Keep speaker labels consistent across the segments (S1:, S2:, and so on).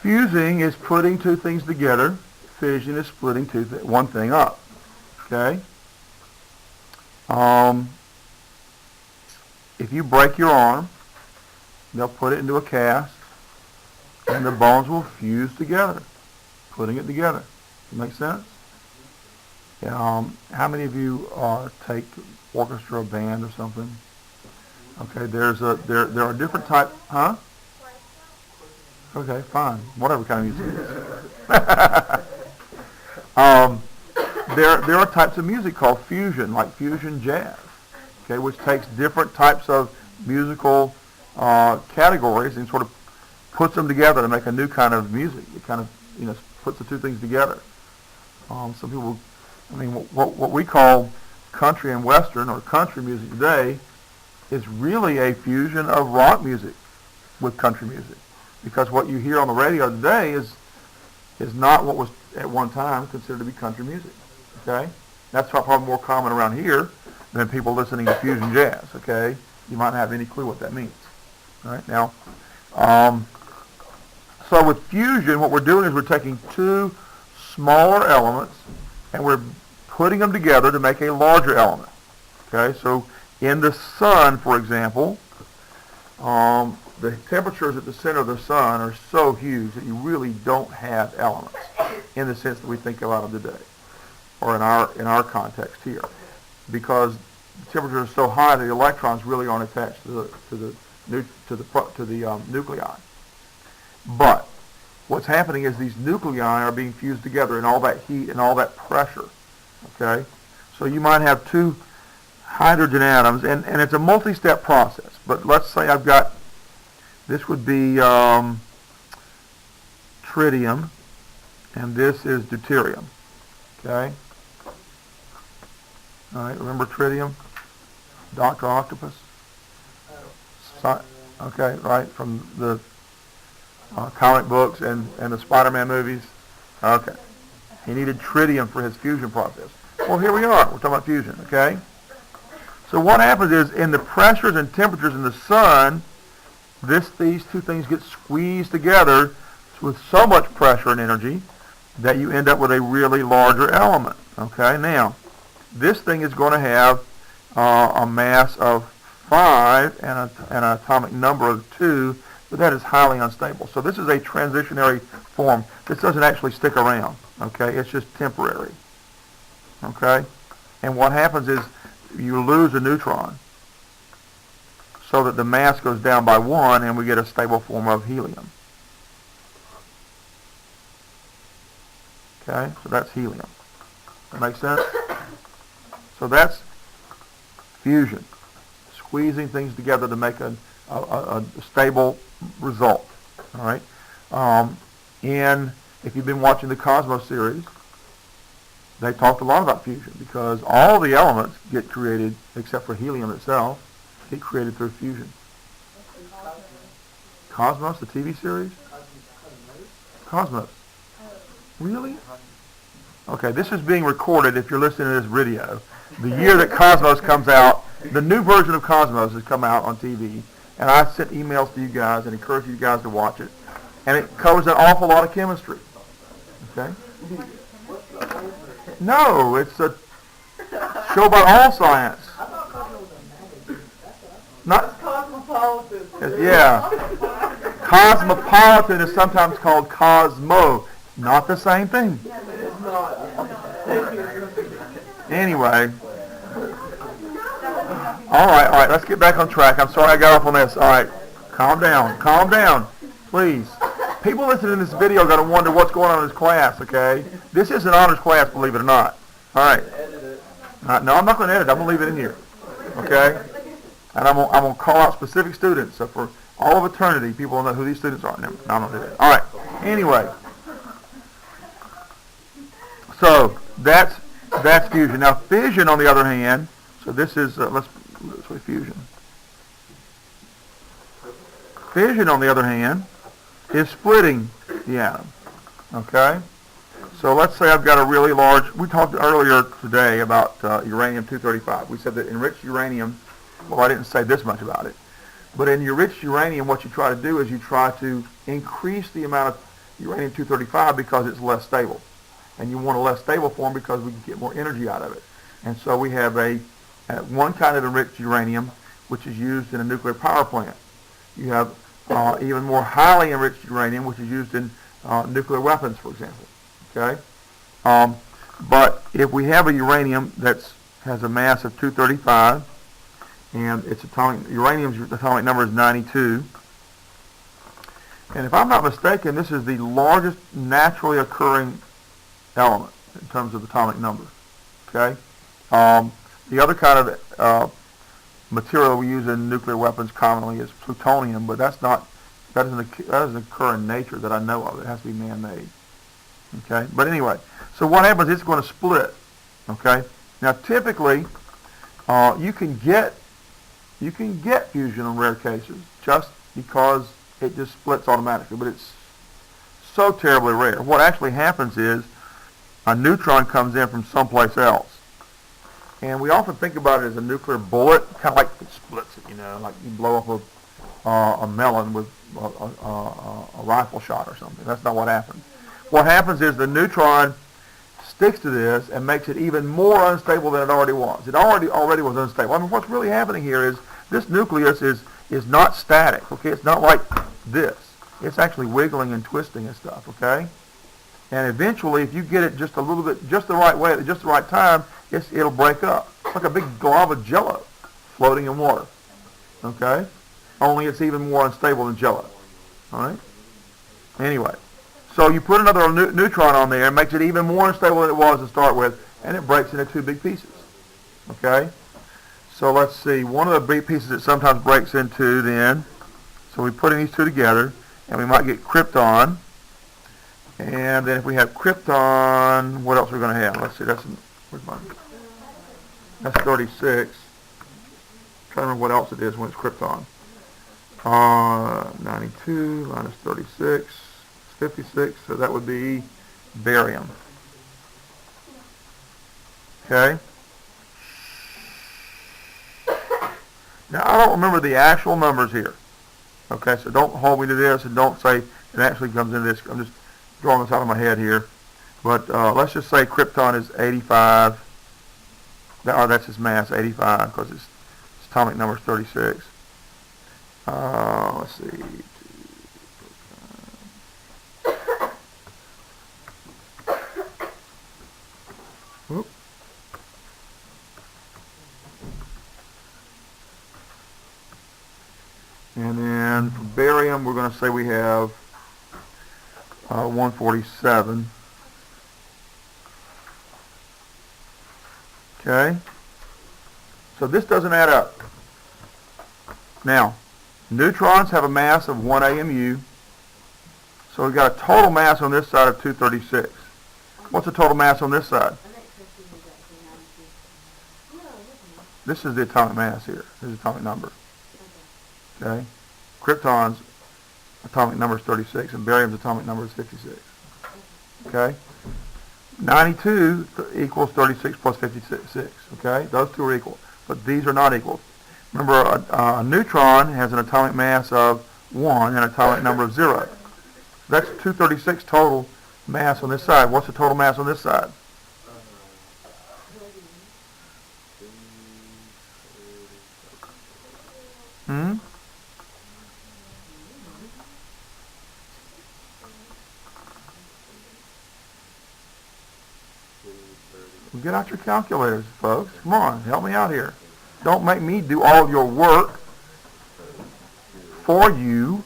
S1: Fusing is putting two things together. Fission is splitting one thing up. Okay? If you break your arm, they'll put it into a cast, and the bones will fuse together, putting it together. Make sense? How many of you take orchestra or band or something? Okay, there are different types, huh? Okay, fine. Whatever kind of music it is. There are types of music called fusion, like fusion jazz, okay, which takes different types of musical categories and sort of puts them together to make a new kind of music. It kind of, puts the two things together. Some people, what we call country and western or country music today is really a fusion of rock music with country music. Because what you hear on the radio today is not what was at one time considered to be country music. Okay? That's probably more common around here than people listening to fusion jazz. Okay? You might not have any clue what that means. All right? Now, so with fusion, what we're doing is we're taking two smaller elements and we're putting them together to make a larger element. Okay? So in the sun, for example, the temperatures at the center of the sun are so huge that you really don't have elements in the sense that we think about them today, or in our context here, because the temperatures are so high that the electrons really aren't attached to the nuclei. But what's happening is these nuclei are being fused together in all that heat and all that pressure. Okay, so you might have two hydrogen atoms, and it's a multi-step process. But let's say I've got, this would be tritium, and this is deuterium. Okay? All right, remember tritium? Dr. Octopus? Okay, right, from the comic books and the Spider-Man movies. Okay. He needed tritium for his fusion process. Well, here we are. We're talking about fusion, okay? So what happens is, in the pressures and temperatures in the sun, these two things get squeezed together with so much pressure and energy that you end up with a really larger element. Okay, now this thing is going to have a mass of 5 and an atomic number of 2, but that is highly unstable. So this is a transitionary form. This doesn't actually stick around. Okay, it's just temporary. Okay, and what happens is you lose a neutron, so that the mass goes down by 1 and we get a stable form of helium. Okay, so that's helium. That makes sense? So that's fusion, squeezing things together to make a stable result. All right. And if you've been watching the Cosmos series, they talked a lot about fusion because all the elements get created, except for helium itself, get created through fusion. Cosmos, the TV series? Cosmos. Really? Okay, this is being recorded if you're listening to this video. The year that Cosmos comes out, the new version of Cosmos has come out on TV, and I sent emails to you guys and encourage you guys to watch it. And it covers an awful lot of chemistry. Okay? No, it's a show about all science. Not cosmopolitan. Yeah. Cosmopolitan is sometimes called Cosmo. Not the same thing. Anyway. All right. Let's get back on track. I'm sorry I got off on this. All right. Calm down. Please. People listening to this video are going to wonder what's going on in this class, okay? This is an honors class, believe it or not. All right. No, I'm not going to edit. I'm going to leave it in here. Okay? And I'm going to call out specific students. So for all of eternity, people will know who these students are. No, I'm not going to do that. All right. Anyway. So that's fusion. Now fission, on the other hand, so this is, let's say fusion. Fission, on the other hand, is splitting the atom. Okay? So let's say I've got a really large, we talked earlier today about uranium-235. We said that enriched uranium, well, I didn't say this much about it, but in enriched uranium, what you try to do is you try to increase the amount of uranium-235 because it's less stable. And you want a less stable form because we can get more energy out of it. And so we have one kind of enriched uranium, which is used in a nuclear power plant. You have even more highly enriched uranium, which is used in nuclear weapons, for example. Okay, but if we have a uranium that has a mass of 235, and uranium's atomic number is 92, and if I'm not mistaken, this is the largest naturally occurring element in terms of atomic number. Okay, the other kind of material we use in nuclear weapons commonly is plutonium, but that doesn't occur in nature that I know of. It has to be man-made. Okay, but anyway, so what happens? It's going to split. Okay, now typically you can get fusion in rare cases just because it just splits automatically, but it's so terribly rare. What actually happens is a neutron comes in from someplace else. And we often think about it as a nuclear bullet, kind of like it splits it, like you blow up a melon with a rifle shot or something. That's not what happens. What happens is the neutron sticks to this and makes it even more unstable than it already was. It already was unstable. I mean, what's really happening here is this nucleus is not static, okay? It's not like this. It's actually wiggling and twisting and stuff, okay? And eventually, if you get it just a little bit, just the right way, at just the right time, it'll break up. It's like a big glob of Jello floating in water, okay? Only it's even more unstable than Jello, all right? Anyway, so you put another neutron on there, it makes it even more unstable than it was to start with, and it breaks into two big pieces, okay? So let's see, one of the big pieces it sometimes breaks into then, so we put in these two together, and we might get krypton. And then if we have krypton, what else are we going to have? Let's see, where's mine? That's 36. I'm trying to remember what else it is when it's krypton. 92 minus 36 is 56, so that would be barium. Okay? Now, I don't remember the actual numbers here. Okay, so don't hold me to this and don't say it actually comes into this. I'm just drawing this out of my head here. But let's just say krypton is 85. That's its mass, 85, because its atomic number is 36. Let's see. Whoop. And then for barium, we're going to say we have 147. Okay? So this doesn't add up. Now, neutrons have a mass of 1 AMU. So we've got a total mass on this side of 236. What's the total mass on this side? This is the atomic mass here. This is the atomic number. Okay? Krypton's atomic number is 36, and barium's atomic number is 56. Okay? 92 equals 36 plus 56. Okay? Those two are equal. But these are not equal. Remember, a neutron has an atomic mass of 1 and an atomic number of 0. That's 236 total mass on this side. What's the total mass on this side? Well, get out your calculators, folks. Come on, help me out here. Don't make me do all of your work for you.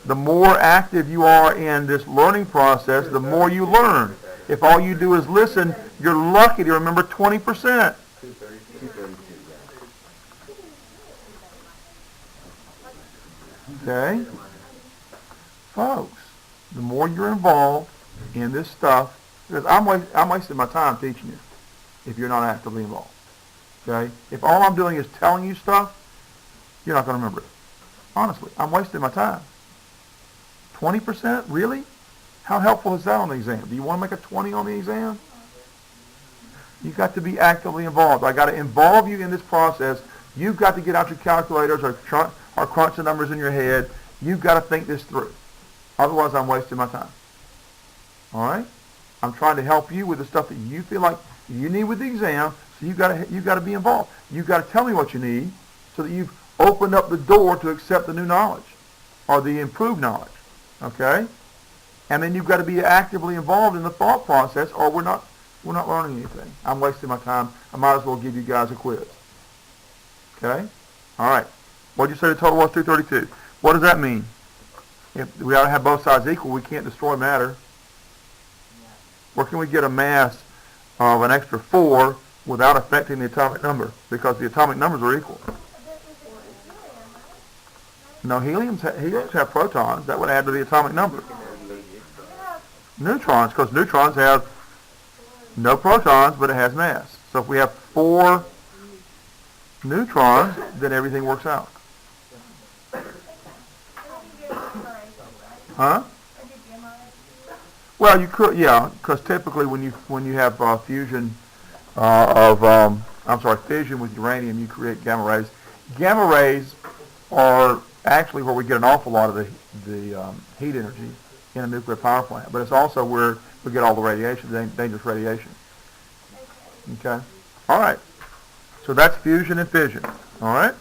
S1: The more active you are in this learning process, the more you learn. If all you do is listen, you're lucky to remember 20%. Okay? Folks, the more you're involved in this stuff, because I'm wasting my time teaching you if you're not actively involved. Okay? If all I'm doing is telling you stuff, you're not going to remember it. Honestly, I'm wasting my time. 20%? Really? How helpful is that on the exam? Do you want to make a 20 on the exam? You've got to be actively involved. I've got to involve you in this process. You've got to get out your calculators or crunch the numbers in your head. You've got to think this through. Otherwise, I'm wasting my time. All right? I'm trying to help you with the stuff that you feel like you need with the exam, so you got to be involved. You got to tell me what you need so that you've opened up the door to accept the new knowledge or the improved knowledge. Okay? And then you've got to be actively involved in the thought process, or we're not learning anything. I'm wasting my time. I might as well give you guys a quiz. Okay? All right. What did you say the total was? 232. What does that mean? If we ought to have both sides equal, we can't destroy matter. Where can we get a mass of an extra 4 without affecting the atomic number? Because the atomic numbers are equal. No, heliums have protons. That would add to the atomic number. Neutrons, because neutrons have no protons, but it has mass. So if we have 4 neutrons, then everything works out. Huh? Well, you could, yeah, because typically when you have fission with uranium, you create gamma rays. Gamma rays are actually where we get an awful lot of the heat energy in a nuclear power plant, but it's also where we get all the radiation, dangerous radiation. Okay? All right. So that's fusion and fission. All right?